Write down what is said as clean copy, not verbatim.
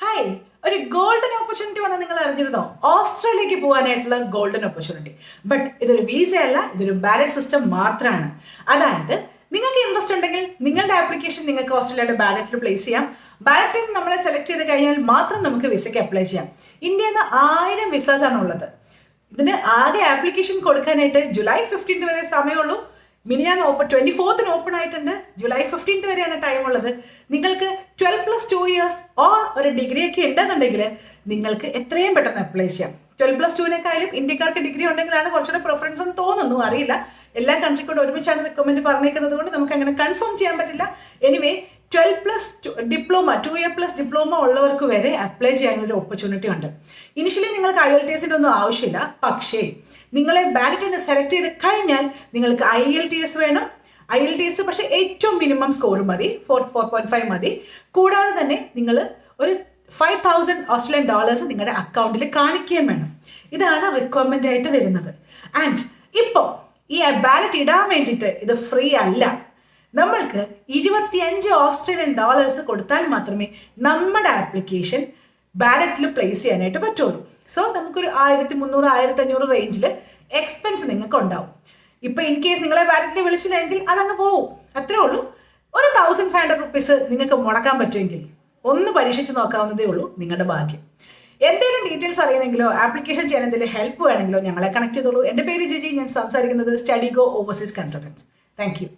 Hi, ഒരു golden opportunity വന്നാൽ നിങ്ങൾ അറിഞ്ഞിരുന്നോ? ഓസ്ട്രേലിയക്ക് പോകാനായിട്ടുള്ള ഗോൾഡൻ ഓപ്പർച്യൂണിറ്റി. ബട്ട് ഇതൊരു വിസ അല്ല, ഇതൊരു ബാലറ്റ് സിസ്റ്റം മാത്രമാണ്. അതായത് നിങ്ങൾക്ക് ഇൻട്രസ്റ്റ് ഉണ്ടെങ്കിൽ നിങ്ങളുടെ ആപ്ലിക്കേഷൻ നിങ്ങൾക്ക് ഓസ്ട്രേലിയയുടെ ബാലറ്റിൽ പ്ലേസ് ചെയ്യാം. ബാലറ്റിൽ നിന്ന് നമ്മളെ സെലക്ട് ചെയ്ത് കഴിഞ്ഞാൽ മാത്രം നമുക്ക് വിസയ്ക്ക് അപ്ലൈ ചെയ്യാം. ഇന്ത്യയിൽ നിന്ന് 1000 വിസാസ് ആണ് ഉള്ളത്. ഇതിന് ആകെ ആപ്ലിക്കേഷൻ കൊടുക്കാനായിട്ട് ജൂലൈ 15 വരെ സമയമുള്ളൂ. മിനിയാന്ന് 24th ഓപ്പൺ ആയിട്ടുണ്ട്. ജൂലൈ 15 വരെയാണ് ടൈം ഉള്ളത്. നിങ്ങൾക്ക് 12+2 ഇയേഴ്സ് ഓർ ഒരു ഡിഗ്രി ഒക്കെ ഉണ്ടെന്നുണ്ടെങ്കിൽ നിങ്ങൾക്ക് എത്രയും പെട്ടെന്ന് അപ്ലൈ ചെയ്യാം. 12+2-നേക്കാളും ഇന്ത്യക്കാർക്ക് ഡിഗ്രി ഉണ്ടെങ്കിലാണ് കുറച്ചുകൂടെ പ്രിഫറൻസ് എന്ന് തോന്നുന്നു, അറിയില്ല. എല്ലാ കൺട്രിക്കൂടെ ഒരുമിച്ചാണ് റിക്കമെൻഡ് പറഞ്ഞേക്കുന്നത് കൊണ്ട് നമുക്ക് അങ്ങനെ കൺഫേം ചെയ്യാൻ പറ്റില്ല. Anyway 12+2 diploma 2 year plus diploma ഉള്ളവർക്ക് വരെ അപ്ലൈ ചെയ്യാനൊരു ഓപ്പർച്യൂണിറ്റി ഉണ്ട്. ഇനിഷ്യലി നിങ്ങൾക്ക് IELTS ഒന്നും ആവശ്യമില്ല. പക്ഷേ നിങ്ങളെ ബാലറ്റിൽ നിന്ന് സെലക്ട് ചെയ്ത് കഴിഞ്ഞാൽ നിങ്ങൾക്ക് IELTS വേണം. IELTS പക്ഷേ ഏറ്റവും മിനിമം സ്കോർ മതി, 4.5 മതി. കൂടാതെ തന്നെ നിങ്ങൾ ഒരു $5,000 ഓസ്ട്രേലിയൻ ഡോളേഴ്സ് നിങ്ങളുടെ അക്കൗണ്ടിൽ കാണിക്കുകയും വേണം. ഇതാണ് റിക്വയർമെൻ്റ് ആയിട്ട് വരുന്നത്. ആൻഡ് ഇപ്പോൾ ഈ ബാലറ്റ് ഇടാൻ വേണ്ടിയിട്ട് ഇത് ഫ്രീ അല്ല. നമ്മൾക്ക് 25 ഓസ്ട്രേലിയൻ ഡോളേഴ്സ് കൊടുത്താൽ മാത്രമേ നമ്മുടെ ആപ്ലിക്കേഷൻ ബാലറ്റിൽ പ്ലേസ് ചെയ്യാനായിട്ട് പറ്റുള്ളൂ. സോ നമുക്കൊരു 1300-1500 റേഞ്ചിൽ എക്സ്പെൻസ് നിങ്ങൾക്ക് ഉണ്ടാവും. ഇപ്പം ഇൻ കേസ് നിങ്ങളെ ബാലറ്റിൽ വിളിച്ചില്ലെങ്കിൽ അതങ്ങ് പോവും, അത്രേ ഉള്ളൂ. ഒരു 1500 റുപ്പീസ് നിങ്ങൾക്ക് മുടക്കാൻ പറ്റുമെങ്കിൽ ഒന്ന് പരീക്ഷിച്ച് നോക്കാവുന്നതേ ഉള്ളൂ, നിങ്ങളുടെ ഭാഗ്യം. എന്തെങ്കിലും ഡീറ്റെയിൽസ് അറിയണമെങ്കിലോ ആപ്ലിക്കേഷൻ ചെയ്യാൻ എന്തെങ്കിലും ഹെൽപ്പ് വേണമെങ്കിലോ ഞങ്ങളെ കണക്ട് ചെയ്തോളൂ. എൻ്റെ പേര് ജിജി, ഞാൻ സംസാരിക്കുന്നത് സ്റ്റഡിഗോ ഓവർസീസ് കൺസൾട്ടൻസ്. Thank you.